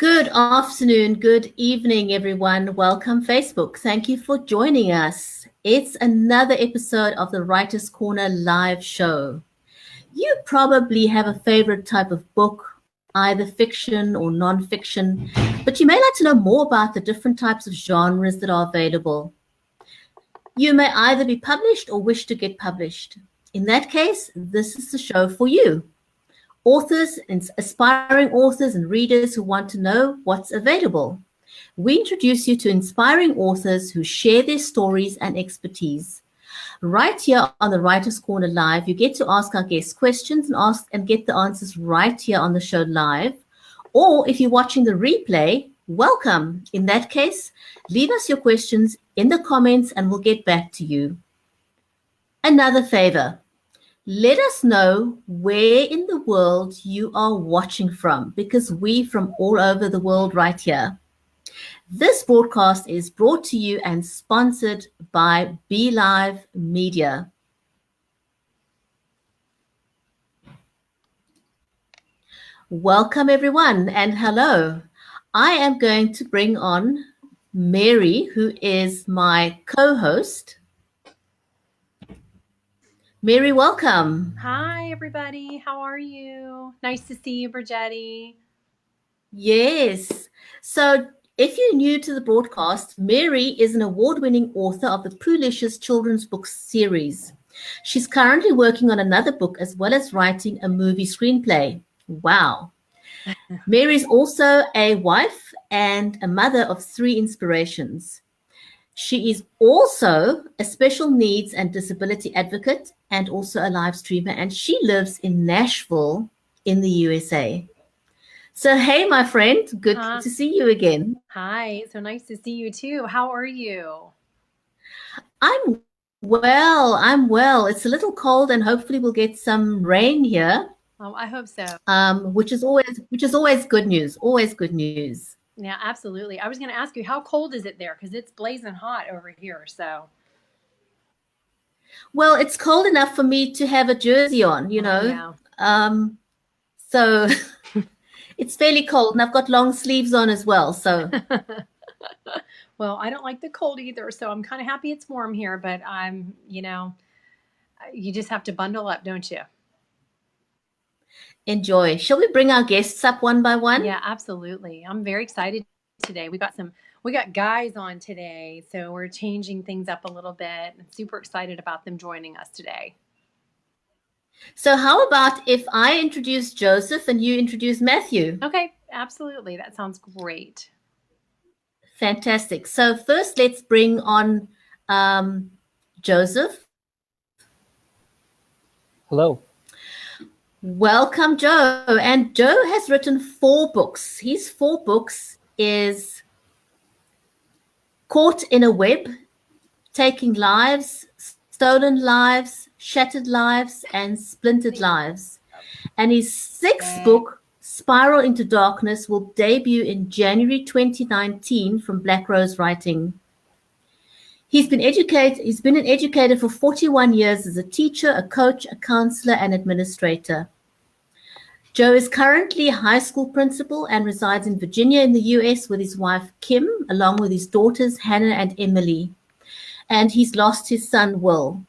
Good afternoon, good evening, everyone. Welcome, Facebook. Thank you for joining us. It's another episode of the Writer's Corner live show. You probably have a favorite type of book, either fiction or non-fiction, but you may like to know more about the different types of genres that are available. You may either be published or wish to get published. In that case, this is the show for you. Authors and aspiring authors and readers who want to know what's available. We introduce you to inspiring authors who share their stories and expertise. Right here on the Writer's Corner Live, you get to ask our guests questions and get the answers right here on the show live. Or if you're watching the replay, welcome. In that case, leave us your questions in the comments and we'll get back to you. Another favor. Let us know where in the world you are watching from, because we from all over the world right here. This broadcast is brought to you and sponsored by Be Live Media. Welcome everyone and hello. I am going to bring on Mary, who is my co-host. Mary, welcome. Hi, everybody. How are you? Nice to see you, Brigetti. Yes. So if you're new to the broadcast, Mary is an award-winning author of the Poolicious children's book series. She's currently working on another book as well as writing a movie screenplay. Wow. Mary is also a wife and a mother of 3 inspirations. She is also a special needs and disability advocate and also a live streamer, and she lives in Nashville in the USA. So, hey, my friend, good to see you again. Hi, so nice to see you too. How are you? I'm well. It's a little cold and hopefully we'll get some rain here. Oh, I hope so. Which is always good news, always good news. Yeah, absolutely. I was going to ask you, how cold is it there? Because it's blazing hot over here, so. Well, it's cold enough for me to have a jersey on, you know. Yeah. So it's fairly cold and I've got long sleeves on as well, so. Well, I don't like the cold either, so I'm kind of happy it's warm here, but you just have to bundle up, don't you? Enjoy. Shall we bring our guests up one by one? Yeah, absolutely. I'm very excited today. We got guys on today, so we're changing things up a little bit. I'm super excited about them joining us today. So how about if I introduce Joseph and you introduce Matthew? Okay, absolutely. That sounds great. Fantastic. So first let's bring on Joseph. Hello. Welcome, Joe. And Joe has written 4 books. His 4 books is Caught in a Web, Taking Lives, Stolen Lives, Shattered Lives, and Splintered Lives. And his 6th book, Spiral into Darkness, will debut in January 2019 from Black Rose Writing. He's been an educator for 41 years as a teacher, a coach, a counselor, and administrator. Joe is currently a high school principal and resides in Virginia in the US with his wife, Kim, along with his daughters, Hannah and Emily. And he's lost his son, Will.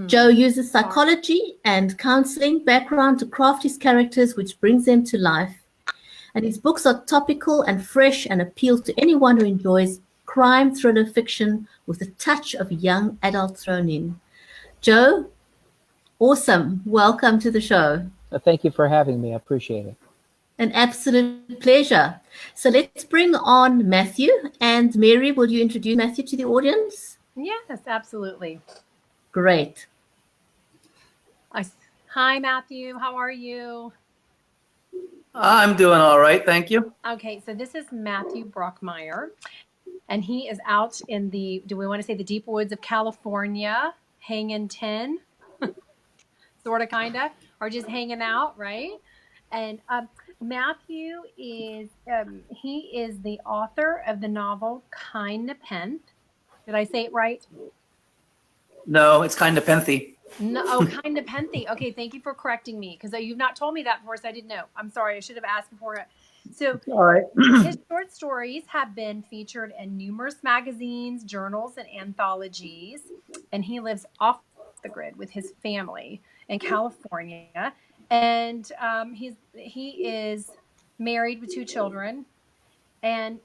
Joe uses psychology and counseling background to craft his characters, which brings them to life. And his books are topical and fresh and appeal to anyone who enjoys crime thriller fiction with a touch of young adult thrown in. Joe, awesome. Welcome to the show. Thank you for having me. I appreciate it. An absolute pleasure. So let's bring on Matthew. And Mary, will you introduce Matthew to the audience? Yes, absolutely. Great. Hi, Matthew. How are you? I'm doing all right. Thank you. Okay, so this is Matthew Brockmeyer. And he is out in do we want to say the deep woods of California, hanging 10, sort of, kind of, or just hanging out, right? And Matthew is, he is the author of the novel Kind Nepenthe. Did I say it right? No, it's Kind Nepenthe. No, oh, Kind Nepenthe. Okay, thank you for correcting me, because you've not told me that before, so I didn't know. I'm sorry, I should have asked before. So All right. his short stories have been featured in numerous magazines, journals, and anthologies. And he lives off the grid with his family in California. And he is married with 2 children, and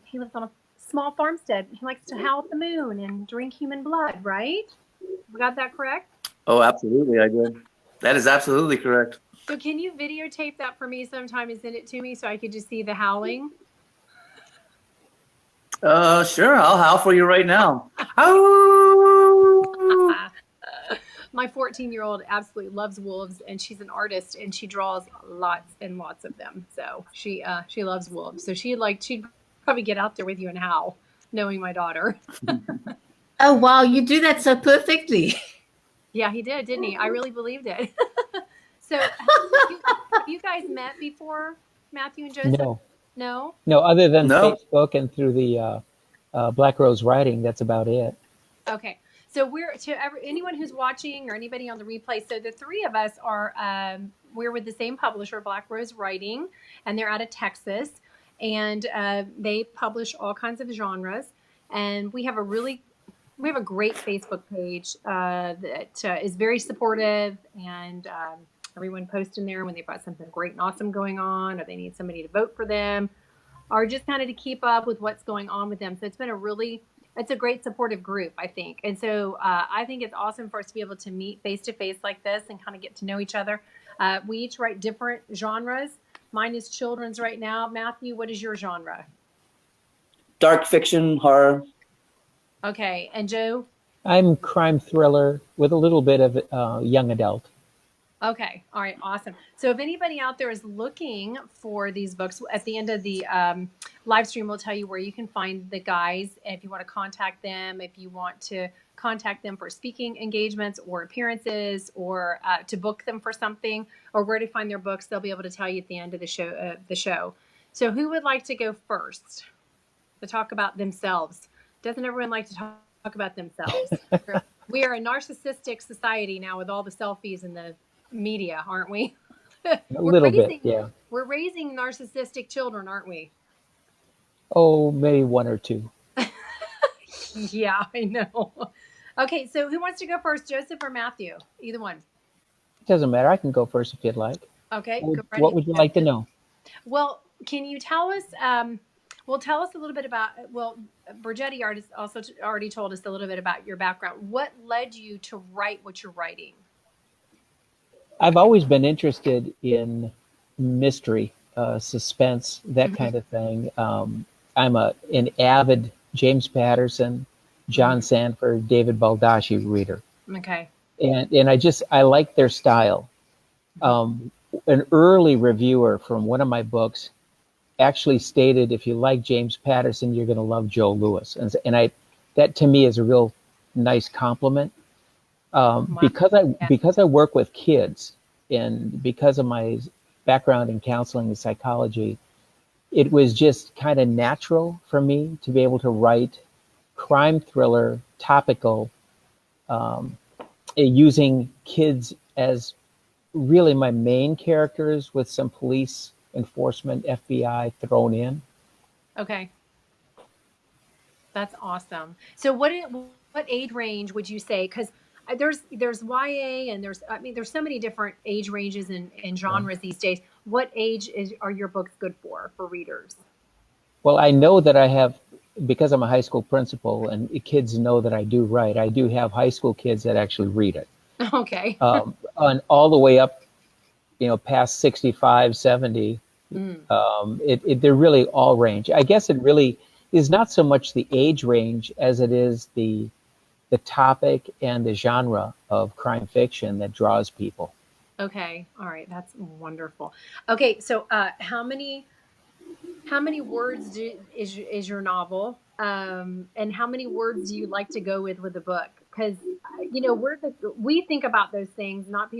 he lives on a small farmstead. He likes to howl at the moon and drink human blood, right? We got that correct? Oh, absolutely, I did. That is absolutely correct. So can you videotape that for me sometime and send it to me so I could just see the howling? Sure, I'll howl for you right now. Ow! My 14-year-old absolutely loves wolves, and she's an artist, and she draws lots and lots of them. So she loves wolves. So she'd probably get out there with you and howl, knowing my daughter. Oh, wow, you do that so perfectly. Yeah, he did, didn't he? I really believed it. So have you guys met before, Matthew and Joseph? No, No? no, other than No. Facebook and through the Black Rose Writing, that's about it. Okay. So anyone who's watching or anybody on the replay. So the three of us we're with the same publisher, Black Rose Writing, and they're out of Texas, and they publish all kinds of genres. And we have a great Facebook page that is very supportive, and everyone posts in there when they've got something great and awesome going on, or they need somebody to vote for them, or just kind of to keep up with what's going on with them. So it's a great supportive group, I think. And so I think it's awesome for us to be able to meet face to face like this and kind of get to know each other. We each write different genres. Mine is children's right now. Matthew, what is your genre? Dark fiction, horror. Okay. And Joe? I'm crime thriller with a little bit of young adult. Okay. All right. Awesome. So if anybody out there is looking for these books, at the end of the live stream, we'll tell you where you can find the guys. If you want to contact them, if you want to contact them for speaking engagements or appearances, or to book them for something, or where to find their books, they'll be able to tell you at the end of the show. So who would like to go first to talk about themselves? Doesn't everyone like to talk about themselves? We are a narcissistic society now with all the selfies and the media, aren't we? A little bit, yeah. We're raising narcissistic children, aren't we? Oh, maybe one or two. Yeah, I know. Okay, so who wants to go first, Joseph or Matthew? Either one. Doesn't matter. I can go first if you'd like. Okay, What, go right what would you like to know? Well, can you tell us? Tell us a little bit about. Well, Brigetti also already told us a little bit about your background. What led you to write what you're writing? I've always been interested in mystery, suspense, that kind of thing. I'm an avid James Patterson, John Sanford, David Baldacci reader. Okay. And I like their style. An early reviewer from one of my books actually stated, if you like James Patterson, you're going to love Joe Lewis. And that to me is a real nice compliment. Wow. Because I work with kids, and because of my background in counseling and psychology, it was just kind of natural for me to be able to write crime thriller, topical, using kids as really my main characters with some police enforcement, FBI thrown in. Okay. That's awesome. So what age range would you say? Because there's YA, and there's so many different age ranges and genres these days. What age are your books good for readers? Well, I know that I have, because I'm a high school principal and kids know that I do write, I do have high school kids that actually read it. Okay. And all the way up, past 65, 70. They're really all range. I guess it really is not so much the age range as it is the topic and the genre of crime fiction that draws people. Okay. All right. That's wonderful. Okay. So how many words is your novel? And how many words do you like to go with the book? Because we think about those things, not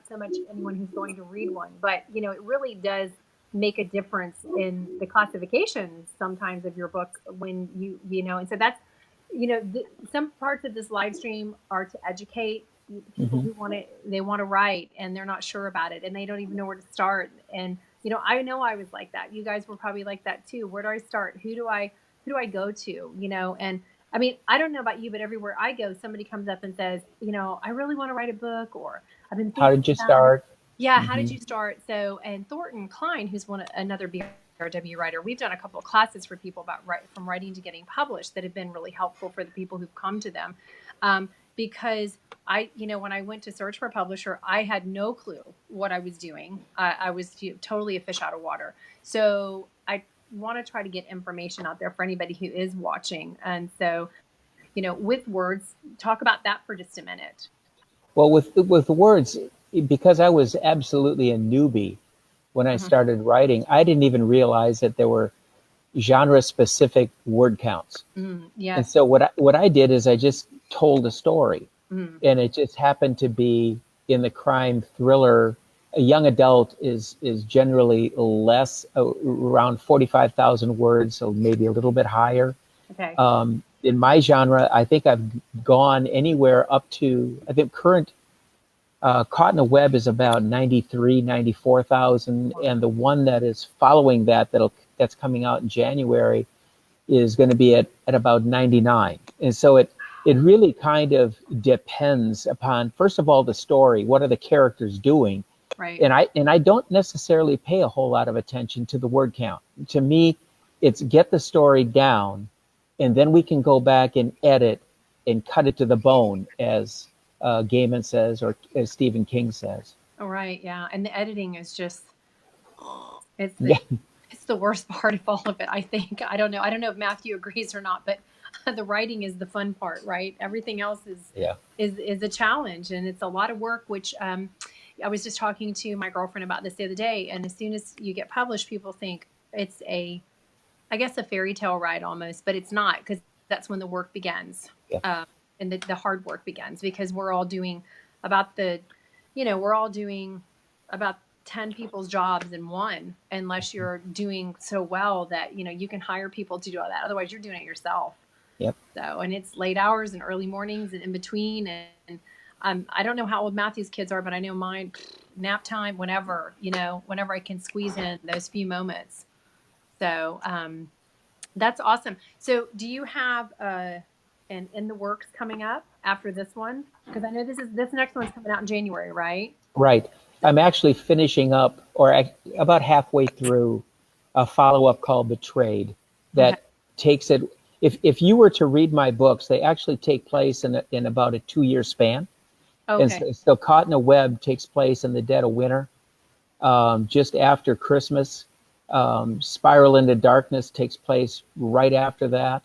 so much anyone who's going to read one, but it really does make a difference in the classifications sometimes of your book when and so that's some parts of this live stream are to educate, people who want to write and they're not sure about it and they don't even know where to start. And I know I was like that. You guys were probably like that too. Where do I start? Who do I go to? And I mean, I don't know about you, but everywhere I go, somebody comes up and says, I really want to write a book, or I've been thinking How did you start? Yeah, how did you start? So, and Thornton Klein, who's another BRW writer, we've done a couple of classes for people about from writing to getting published that have been really helpful for the people who've come to them. Because when I went to search for a publisher, I had no clue what I was doing. I was totally a fish out of water. So I want to try to get information out there for anybody who is watching. And so, with words, talk about that for just a minute. Well, with the words, because I was absolutely a newbie when I started writing, I didn't even realize that there were genre-specific word counts. Yes. And so what I did is I just told a story, and it just happened to be in the crime thriller. A young adult is generally less, around 45,000 words, so maybe a little bit higher. Okay. In my genre, I think I've gone anywhere up to, I think current Caught in a Web is about 94,000, and the one that is following that's coming out in January is going to be at about 99. And so it really kind of depends upon, first of all, the story. What are the characters doing? Right. And I don't necessarily pay a whole lot of attention to the word count. To me, it's get the story down, and then we can go back and edit and cut it to the bone, as Gaiman says, or as Stephen King says. Oh, right. Yeah. And the editing is just, it's the worst part of all of it, I think. I don't know if Matthew agrees or not, but the writing is the fun part, right? Everything else is a challenge, and it's a lot of work, which I was just talking to my girlfriend about this the other day. And as soon as you get published, people think it's a fairy tale ride almost, but it's not, because that's when the work begins. Yeah. And the hard work begins, because we're all doing about 10 people's jobs in one, unless you're doing so well that, you can hire people to do all that. Otherwise you're doing it yourself. Yep. So, and it's late hours and early mornings and in between. And I don't know how old Matthew's kids are, but I know mine, nap time, whenever I can squeeze in those few moments. So, that's awesome. So do you have, and in the works coming up after this one? Because I know this next one's coming out in January, right? Right. I'm actually finishing up, about halfway through, a follow-up called Betrayed that takes it. If you were to read my books, they actually take place in about a 2-year span. Okay. And so Caught in a Web takes place in the dead of winter, just after Christmas. Spiral into Darkness takes place right after that.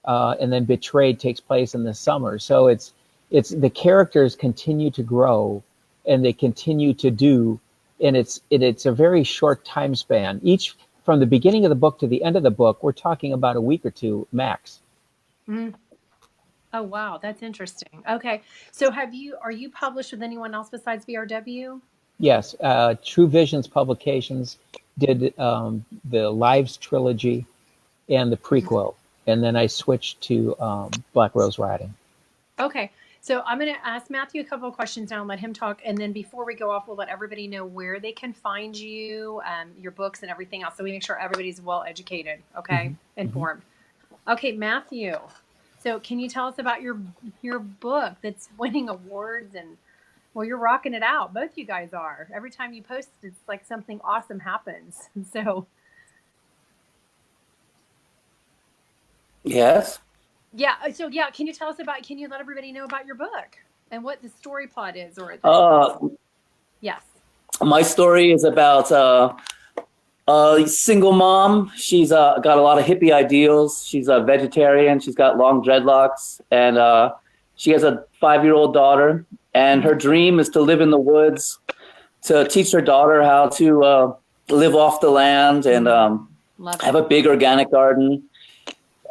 And then Betrayed takes place in the summer. So it's the characters continue to grow, and they continue to do, and it's a very short time span. Each, from the beginning of the book to the end of the book, we're talking about a week or two max. Mm. Oh wow, that's interesting. Okay, so are you published with anyone else besides BRW? Yes, True Visions Publications did the Lives trilogy and the prequel. And then I switched to Black Rose Writing. Okay. So I'm going to ask Matthew a couple of questions now and let him talk. And then before we go off, we'll let everybody know where they can find you, your books and everything else. So we make sure everybody's well educated, okay? Informed. Okay, Matthew. So can you tell us about your book that's winning awards? And well, you're rocking it out. Both you guys are. Every time you post, it's like something awesome happens. And so... Yes. Yeah. So can you let everybody know about your book and what the story plot is, or yes. My story is about a single mom. She's got a lot of hippie ideals. She's a vegetarian. She's got long dreadlocks, and she has a 5-year-old daughter, and her dream is to live in the woods, to teach her daughter how to live off the land and have a big organic garden.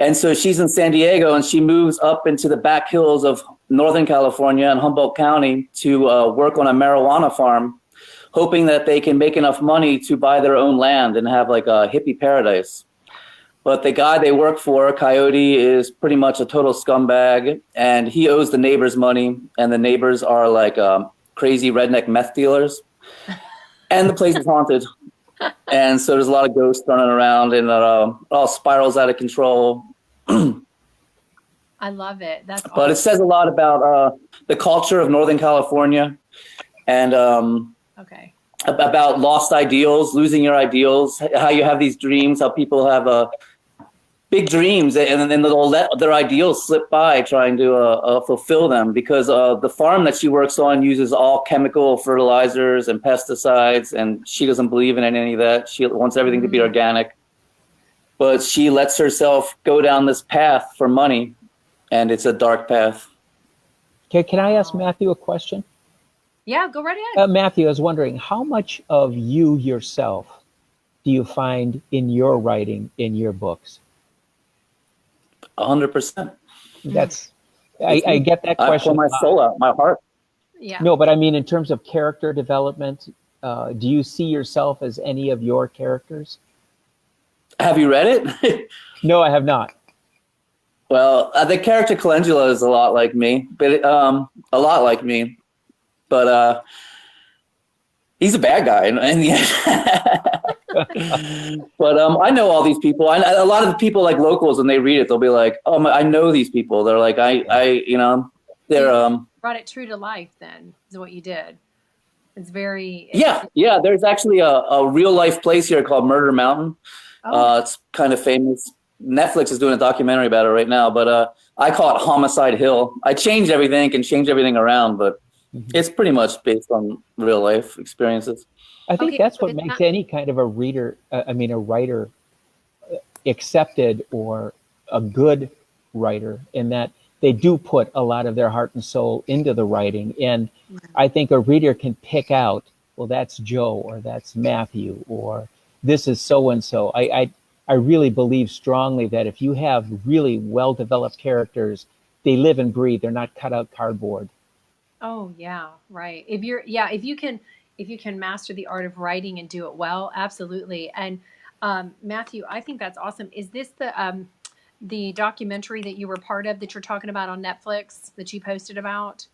And so she's in San Diego, and she moves up into the back hills of Northern California and Humboldt County to work on a marijuana farm, hoping that they can make enough money to buy their own land and have like a hippie paradise. But the guy they work for, Coyote, is pretty much a total scumbag, and he owes the neighbors money, and the neighbors are like crazy redneck meth dealers, and the place is haunted. And so there's a lot of ghosts running around, and it all spirals out of control. I love it. That's awesome. But it says a lot about the culture of Northern California, and okay. about lost ideals, losing your ideals, how you have these dreams, how people have big dreams, and then they'll let their ideals slip by trying to fulfill them, because the farm that she works on uses all chemical fertilizers and pesticides, and she doesn't believe in any of that. She wants everything to be organic, but she lets herself go down this path for money, and it's a dark path. Can I ask Matthew a question? Yeah, go right ahead. Matthew, I was wondering, how much of you yourself do you find in your writing, in your books? 100%. That's, I get that question. I pour my soul out, my heart. Yeah. No, but I mean, in terms of character development, do you see yourself as any of your characters? Have you read it? No, I have not. Well, the character Calendula is a lot like me, but a lot like me. But he's a bad guy in the end. But I know all these people. A lot of the people, like locals, when they read it, they'll be like, "Oh, I know these people." They're like, they're brought it true to life. Then is what you did. It's very yeah. There's actually a real life place here called Murder Mountain. Oh. It's kind of famous. Netflix is doing a documentary about it right now, but I call it Homicide Hill. I changed everything and changed everything around, but it's pretty much based on real life experiences. I think that's what makes any kind of a writer accepted, or a good writer, in that they do put a lot of their heart and soul into the writing. And I think a reader can pick out, well, that's Joe, or that's Matthew, or this is so-and-so. I really believe strongly that if you have really well-developed characters, they live and breathe. They're not cut out cardboard. Oh yeah, right. If you can master the art of writing and do it well, absolutely. And Matthew, I think that's awesome. Is this the documentary that you were part of that you're talking about on Netflix that you posted about?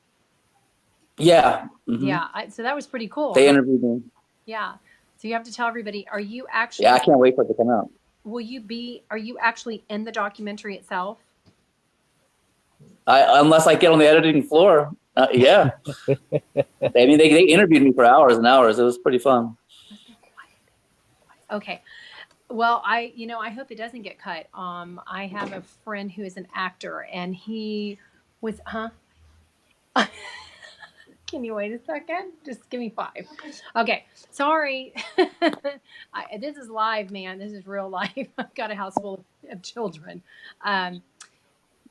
Yeah. Mm-hmm. Yeah. So that was pretty cool. They interviewed me. Yeah. So you have to tell everybody, are you actually? Yeah, I can't wait for it to come out. Are you actually in the documentary itself? Unless I get on the editing floor. Yeah. I mean, they interviewed me for hours and hours. It was pretty fun. Okay. Well, I hope it doesn't get cut. I have a friend who is an actor, and he was, Can you wait a second? Just give me 5. Okay. Sorry. This is live, man. This is real life. I've got a house full of children.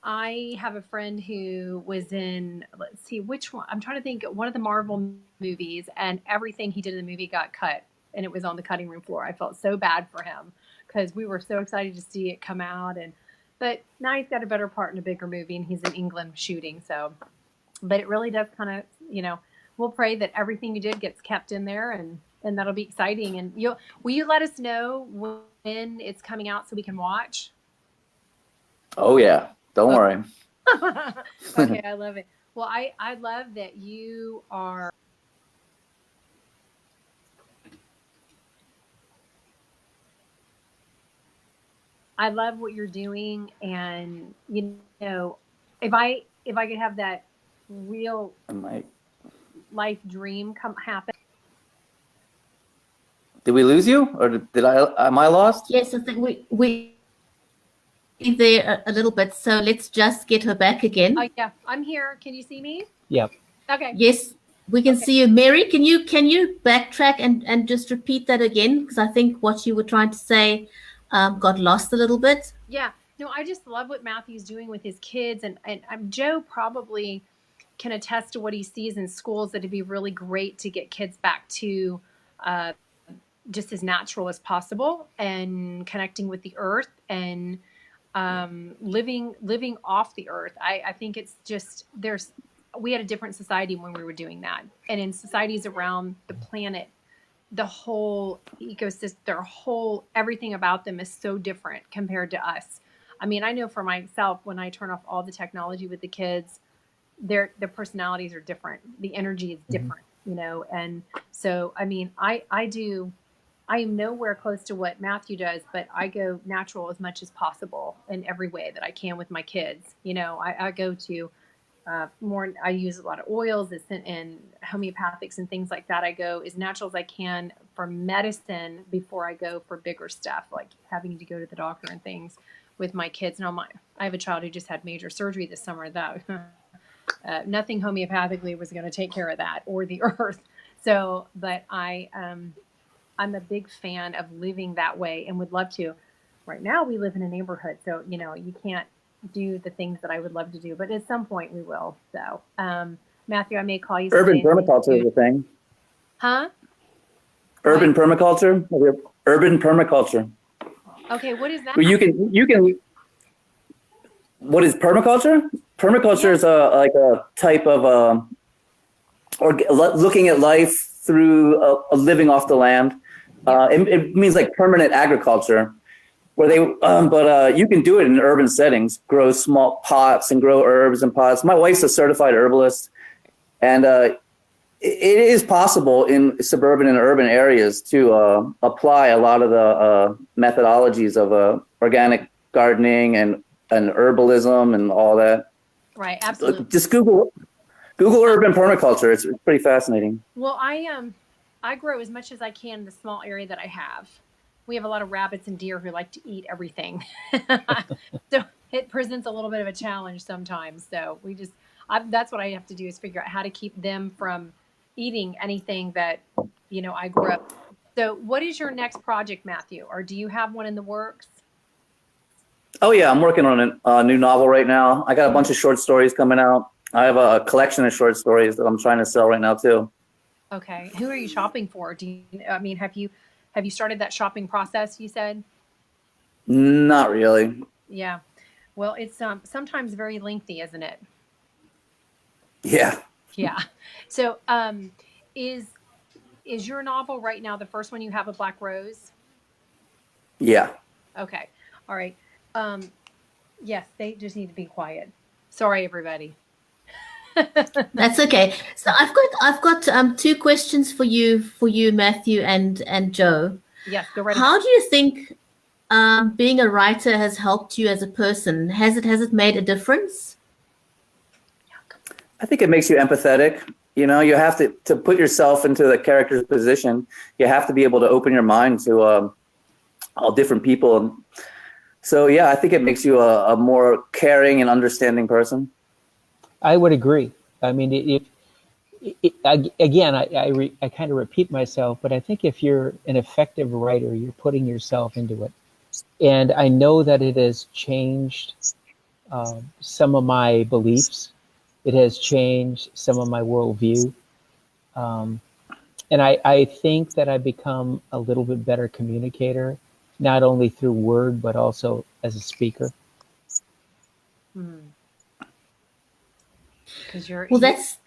I have a friend who was in, let's see, which one? I'm trying to think, one of the Marvel movies, and everything he did in the movie got cut, and it was on the cutting room floor. I felt so bad for him because we were so excited to see it come out. But now he's got a better part in a bigger movie, and he's in England shooting. So, but it really does kind of, we'll pray that everything you did gets kept in there, and that'll be exciting. And will you let us know when it's coming out so we can watch? Oh yeah. Don't worry. Okay, I love it. Well, I love that you are. I love what you're doing, and if I could have that real life dream happen. Did we lose you, or am I lost? Yes, I think we there a little bit, so let's just get her back again. Oh yeah, I'm here. Can you see me? Yep. Okay. Yes, we can see you. Mary, can you backtrack and just repeat that again, because I think what you were trying to say got lost a little bit. Yeah. No, I just love what Matthew's doing with his kids, and Joe probably can attest to what he sees in schools, that it'd be really great to get kids back to just as natural as possible, and connecting with the earth, and living off the earth. I think it's just, we had a different society when we were doing that. And in societies around the planet, the whole ecosystem, everything about them is so different compared to us. I mean, I know for myself, when I turn off all the technology with the kids, their personalities are different. The energy is different, you know? And so, I mean, I am nowhere close to what Matthew does, but I go natural as much as possible in every way that I can with my kids. You know, I go to I use a lot of oils and homeopathics and things like that. I go as natural as I can for medicine before I go for bigger stuff, like having to go to the doctor and things with my kids. Now, I have a child who just had major surgery this summer. That nothing homeopathically was going to take care of that, or the earth. So, but I'm a big fan of living that way and would love to. Right now, we live in a neighborhood, so you know you can't do the things that I would love to do, but at some point we will. So, Matthew, I may call you. Urban permaculture is a thing. Huh? Urban permaculture. Urban permaculture. Okay, what is that? Well, you can. What is permaculture? Permaculture is like a type of or looking at life through a living off the land. It means like permanent agriculture, where they but you can do it in urban settings, grow small pots and grow herbs in pots. My wife's a certified herbalist, and it is possible in suburban and urban areas to apply a lot of the methodologies of organic gardening and herbalism and all that. Right, absolutely. Just Google urban permaculture. It's pretty fascinating. Well, I grow as much as I can in the small area that I have. We have a lot of rabbits and deer who like to eat everything. So it presents a little bit of a challenge sometimes. So that's what I have to do, is figure out how to keep them from eating anything that, you know, I grew up. So what is your next project, Matthew? Or do you have one in the works? Oh yeah, I'm working on a new novel right now. I got a bunch of short stories coming out. I have a collection of short stories that I'm trying to sell right now too. Okay. Who are you shopping for? Have you started that shopping process, you said? Not really. Yeah. Well, it's sometimes very lengthy, isn't it? Yeah. Yeah. So, is your novel right now the first one you have, a Black Rose? Yeah. Okay. All right. Yes, they just need to be quiet. Sorry, everybody. That's okay. So I've got two questions for you, Matthew and Joe. Yes, go right ahead. How do you think being a writer has helped you as a person? Has it made a difference? I think it makes you empathetic. You know, you have to put yourself into the character's position. You have to be able to open your mind to all different people. So yeah, I think it makes you a more caring and understanding person. I would agree. I mean, again, I kind of repeat myself, but I think if you're an effective writer, you're putting yourself into it. And I know that it has changed some of my beliefs. It has changed some of my worldview. And I think that I've become a little bit better communicator, not only through word, but also as a speaker. Well, that's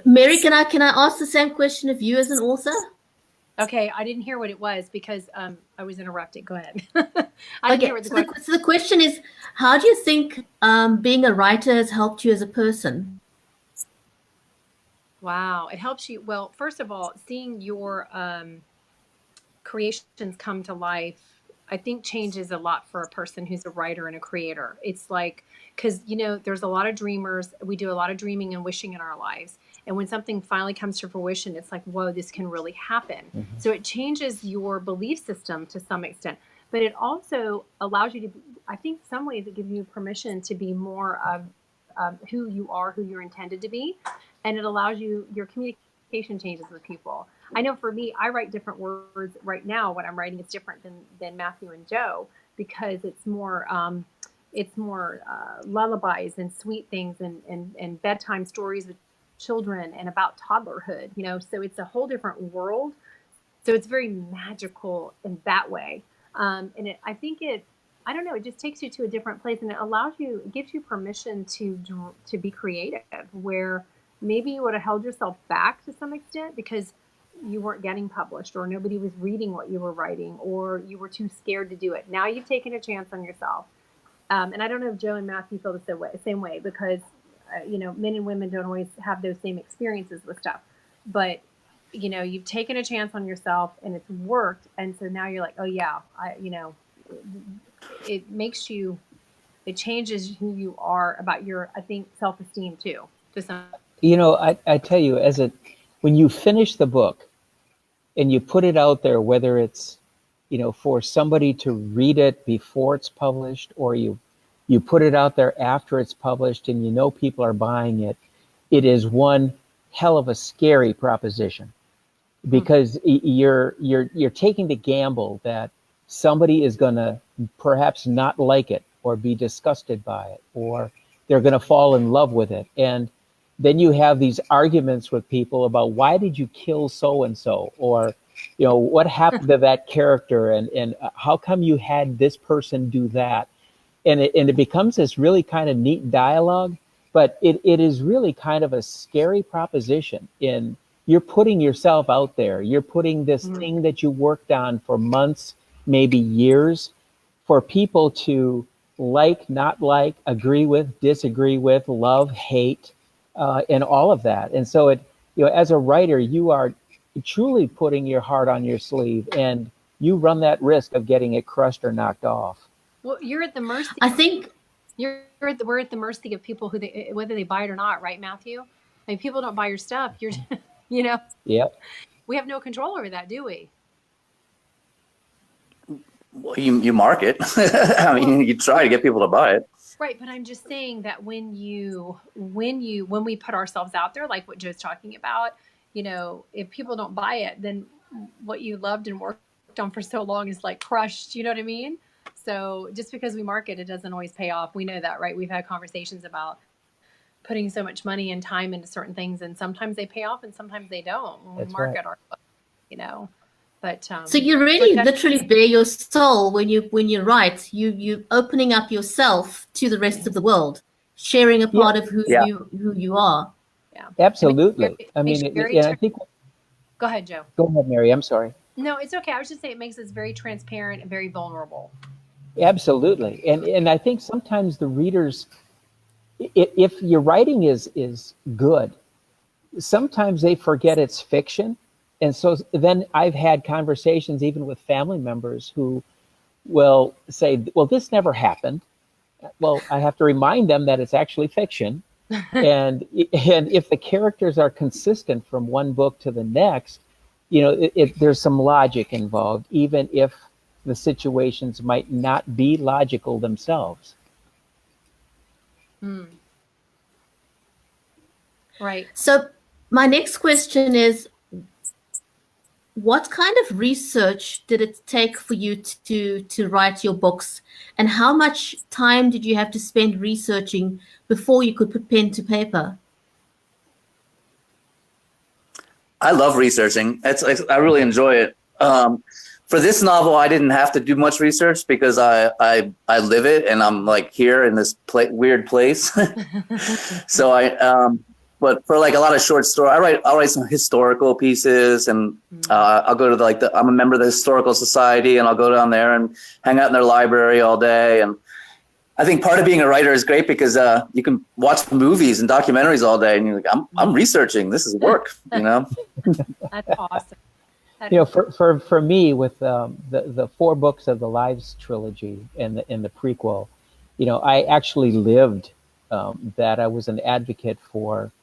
Mary. Can I ask the same question of you as an author? Okay, I didn't hear what it was because I was interrupted. Go ahead. I didn't hear what the question. So the question is, how do you think being a writer has helped you as a person? Wow, it helps you. Well, first of all, seeing your creations come to life, I think changes a lot for a person who's a writer and a creator. It's like, because, you know, there's a lot of dreamers. We do a lot of dreaming and wishing in our lives. And when something finally comes to fruition, it's like, whoa, this can really happen. Mm-hmm. So it changes your belief system to some extent. But it also allows you to, I think some ways it gives you permission to be more of who you are, who you're intended to be. And it allows you, your communication changes with people. I know for me, I write different words right now. What I'm writing is different than Matthew and Joe, because it's more lullabies and sweet things and bedtime stories with children and about toddlerhood, you know, so it's a whole different world. So it's very magical in that way. And I think I don't know, it just takes you to a different place, and it gives you permission to be creative, where maybe you would have held yourself back to some extent, because you weren't getting published, or nobody was reading what you were writing, or you were too scared to do it. Now you've taken a chance on yourself. And I don't know if Joe and Matthew feel the same way, because, men and women don't always have those same experiences with stuff. But, you've taken a chance on yourself and it's worked. And so now you're like, oh, yeah, it makes you, it changes who you are about your, I think, self-esteem too. To some. I tell you, when you finish the book and you put it out there, whether it's, for somebody to read it before it's published, or you put it out there after it's published and people are buying it, it is one hell of a scary proposition, because you're taking the gamble that somebody is going to perhaps not like it, or be disgusted by it, or they're going to fall in love with it. And then you have these arguments with people about, why did you kill so-and-so? Or, what happened to that character? And how come you had this person do that? And it becomes this really kind of neat dialogue, but it is really kind of a scary proposition. You're putting yourself out there. You're putting this thing that you worked on for months, maybe years, for people to like, not like, agree with, disagree with, love, hate, and all of that. And so as a writer, you are truly putting your heart on your sleeve, and you run that risk of getting it crushed or knocked off. Well, you're at the mercy. I think we're at the mercy of people whether they buy it or not, right, Matthew? I mean, people don't buy your stuff. You're, Yep. We have no control over that, do we? Well, you market. I mean, you try to get people to buy it. Right, but I'm just saying that when we put ourselves out there, like what Joe's talking about, if people don't buy it, then what you loved and worked on for so long is like crushed. You know what I mean? So just because we market, it doesn't always pay off. We know that, right? We've had conversations about putting so much money and time into certain things, and sometimes they pay off and sometimes they don't when we market our book, But so you really literally bare your soul when you write. You opening up yourself to the rest of the world, sharing a part of who you are. Yeah, absolutely. I mean, I think. Go ahead, Joe. Go ahead, Mary. I'm sorry. No, it's okay. I was just saying it makes us very transparent and very vulnerable. Absolutely, and I think sometimes the readers, if your writing is good, sometimes they forget it's fiction. And so then I've had conversations even with family members who will say, well, this never happened. Well, I have to remind them that it's actually fiction. and if the characters are consistent from one book to the next, there's some logic involved, even if the situations might not be logical themselves. Right. So my next question is, what kind of research did it take for you to write your books, and how much time did you have to spend researching before you could put pen to paper? I love researching. I really enjoy it. For this novel, I didn't have to do much research because I live it, and I'm like here in this weird place. So but for like a lot of short story, I'll write some historical pieces, and I'll go to I'm a member of the Historical Society, and I'll go down there and hang out in their library all day. And I think part of being a writer is great because you can watch movies and documentaries all day, and you're like, I'm researching. This is work, That's awesome. For me, with the 4 books of the Lives trilogy and the prequel, I actually lived that. I was an advocate for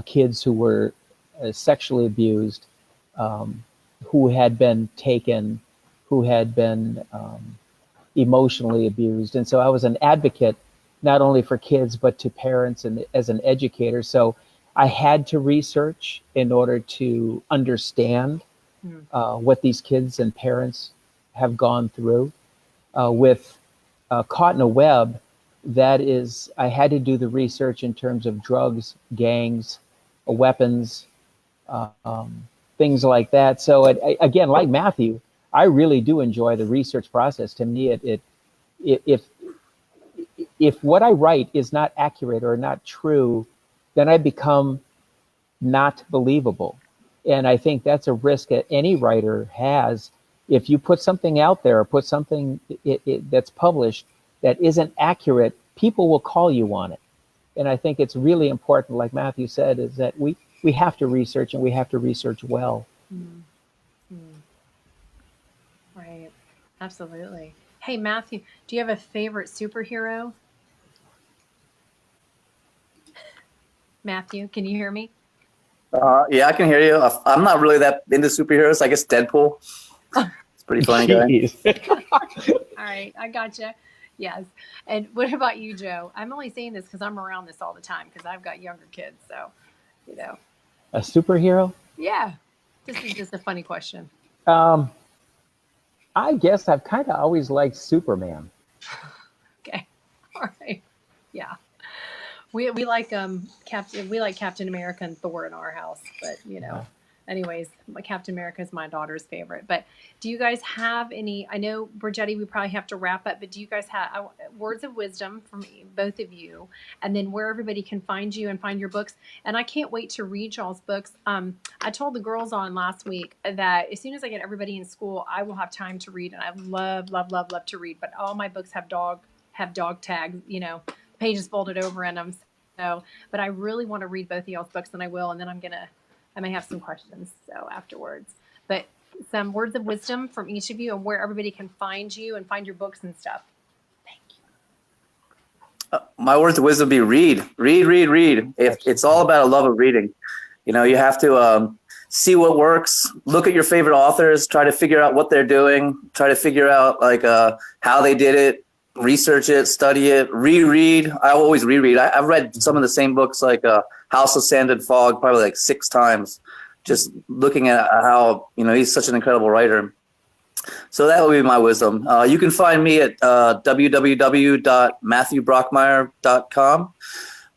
kids who were sexually abused, who had been taken, who had been emotionally abused. And so I was an advocate not only for kids, but to parents and as an educator. So I had to research in order to understand what these kids and parents have gone through. With Caught in a Web, that is, I had to do the research in terms of drugs, gangs, weapons, things like that. So again, like Matthew, I really do enjoy the research process. To me, if what I write is not accurate or not true, then I become not believable. And I think that's a risk that any writer has. If you put something out there, or put something that's published that isn't accurate, people will call you on it. And I think it's really important, like Matthew said, is that we have to research, and we have to research well. Right. Absolutely. Hey, Matthew, do you have a favorite superhero? Matthew, can you hear me? Yeah, I can hear you. I'm not really that into superheroes. I guess Deadpool. It's a pretty funny guy. All right, I gotcha. Yes. And what about you, Joe? I'm only saying this because I'm around this all the time because I've got younger kids. So, you know. A superhero? Yeah. This is just a funny question. I guess I've kind of always liked Superman. Okay. All right. Yeah. We like Captain America and Thor in our house, but anyways, Captain America is my daughter's favorite. But do you guys have any? I know, Brigetti, we probably have to wrap up, but do you guys have words of wisdom from both of you, and then where everybody can find you and find your books? And I can't wait to read y'all's books. I told the girls on last week that as soon as I get everybody in school, I will have time to read, and I love to read. But all my books have dog tags, pages folded over in them. So, but I really want to read both of y'all's books, and I will. And then I may have some questions afterwards. But some words of wisdom from each of you, and where everybody can find you and find your books and stuff. Thank you. My words of wisdom be read. It's all about a love of reading. You have to see what works. Look at your favorite authors. Try to figure out what they're doing. Try to figure out how they did it. Research it, study it, reread. I always reread. I've read some of the same books, like House of Sand and Fog, probably like 6 times, just looking at how he's such an incredible writer. So that would be my wisdom. You can find me at www.matthewbrockmeyer.com.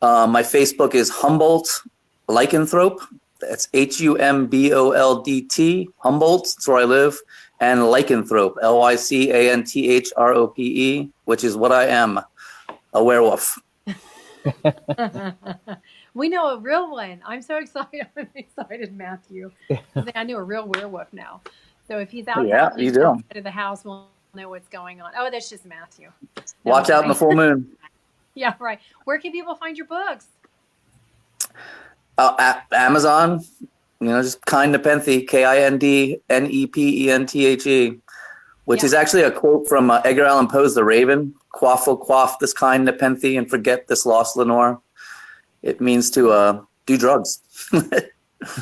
My Facebook is Humboldt Lycanthrope. That's HUMBOLDT, Humboldt. That's where I live. And lycanthrope, LYCANTHROPE, which is what I am, a werewolf. We know a real one. I'm so excited. I'm excited, Matthew. I know a real werewolf now. So if he's out outside of the house, we'll know what's going on. Oh, that's just Matthew. Watch out in the full moon. Yeah, right. Where can people find your books? At Amazon. Just Kind Nepenthe, KINDNEPENTHE, which is actually a quote from Edgar Allan Poe's The Raven. Quaff, oh, quaff this kind Nepenthe and forget this lost Lenore. It means to do drugs.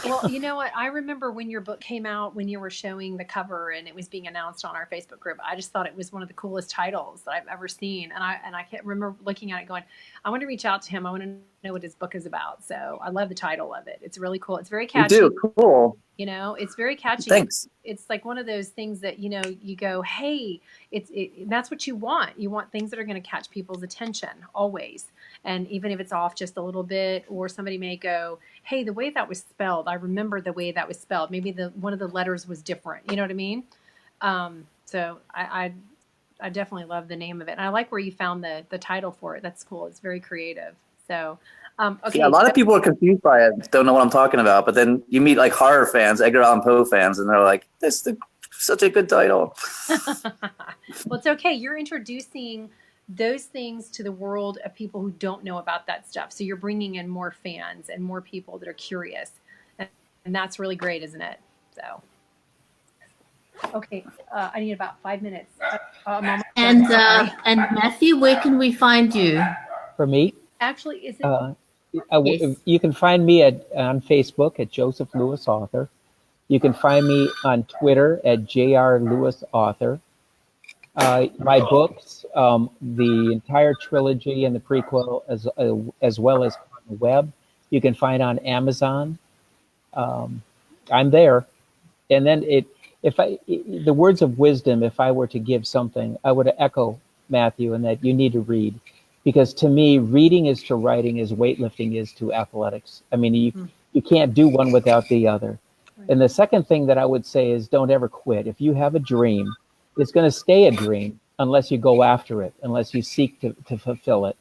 Well, you know what? I remember when your book came out, when you were showing the cover and it was being announced on our Facebook group. I just thought it was one of the coolest titles that I've ever seen. And I can't remember looking at it going, I want to reach out to him. I want to know what his book is about. So I love the title of it. It's really cool. It's very catchy. You do? Cool. It's very catchy. Thanks. It's like one of those things that, you go, hey, that's what you want. You want things that are going to catch people's attention always. And even if it's off just a little bit, or somebody may go, hey, the way that was spelled, I remember the way that was spelled. Maybe one of the letters was different. You know what I mean? So I definitely love the name of it. And I like where you found the title for it. That's cool. It's very creative. So, okay. Yeah, a lot of people are confused by it, don't know what I'm talking about. But then you meet like horror fans, Edgar Allan Poe fans, and they're like, this is such a good title. Well, it's okay. You're introducing those things to the world of people who don't know about that stuff. So you're bringing in more fans and more people that are curious. And that's really great, isn't it? So, okay. I need about 5 minutes. And Matthew, where can we find you? For me? Actually, is it? Yes. You can find me on Facebook at Joseph Lewis Author. You can find me on Twitter at JR Lewis Author. My books, the entire trilogy and the prequel, as well as on the web, you can find on Amazon. I'm there. And then the words of wisdom, if I were to give something, I would echo Matthew in that you need to read. Because to me, reading is to writing as weightlifting is to athletics. I mean, you can't do one without the other. Right. And the second thing that I would say is don't ever quit. If you have a dream, it's going to stay a dream unless you go after it, unless you seek to fulfill it.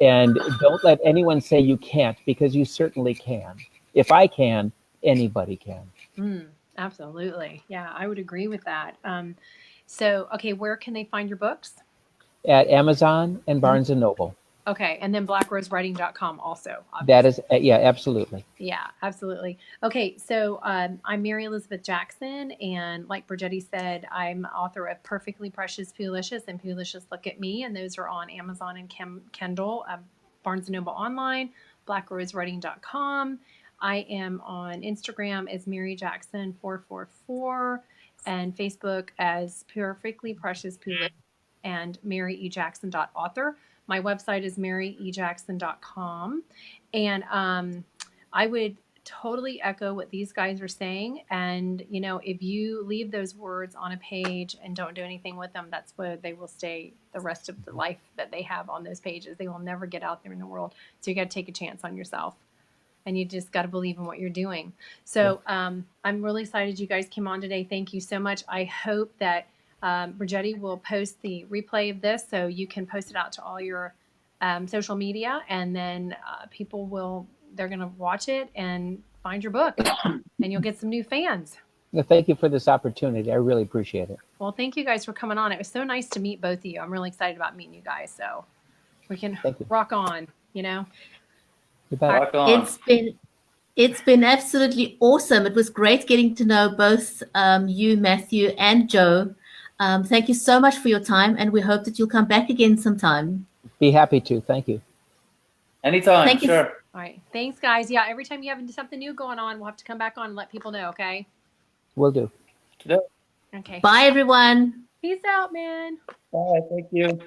And don't let anyone say you can't, because you certainly can. If I can, anybody can. Absolutely. Yeah, I would agree with that. So, okay, where can they find your books? At Amazon and Barnes and Noble. Okay, and then blackrosewriting.com also, obviously. That is, yeah, absolutely. Yeah, absolutely. Okay, so I'm Mary Elizabeth Jackson, and like Brigetti said, I'm author of Perfectly Precious Poolicious and Poolicious Look at Me, and those are on Amazon and Kindle, Barnes & Noble online, blackrosewriting.com. I am on Instagram as Mary Jackson 444 and Facebook as Perfectly Precious Poolicious and maryejackson.author. My website is maryejackson.com. And I would totally echo what these guys are saying. And, you know, if you leave those words on a page and don't do anything with them, that's where they will stay the rest of the life that they have on those pages. They will never get out there in the world. So you got to take a chance on yourself. And you just got to believe in what you're doing. So I'm really excited you guys came on today. Thank you so much. I hope that Brigetti will post the replay of this so you can post it out to all your social media, and then they're going to watch it and find your book, and you'll get some new fans. Well, thank you for this opportunity. I really appreciate it. Well, thank you guys for coming on. It was so nice to meet both of you. I'm really excited about meeting you guys. So we can rock on, you know. Rock on. It's been absolutely awesome. It was great getting to know both you, Matthew, and Joe. Thank you so much for your time, and we hope that you'll come back again sometime. Be happy to. Thank you. Anytime, Thank you. sure. All right. Thanks, guys. Yeah, every time you have something new going on, we'll have to come back on and let people know, okay? Will do. Okay. Bye, everyone. Peace out, man. Bye. Thank you.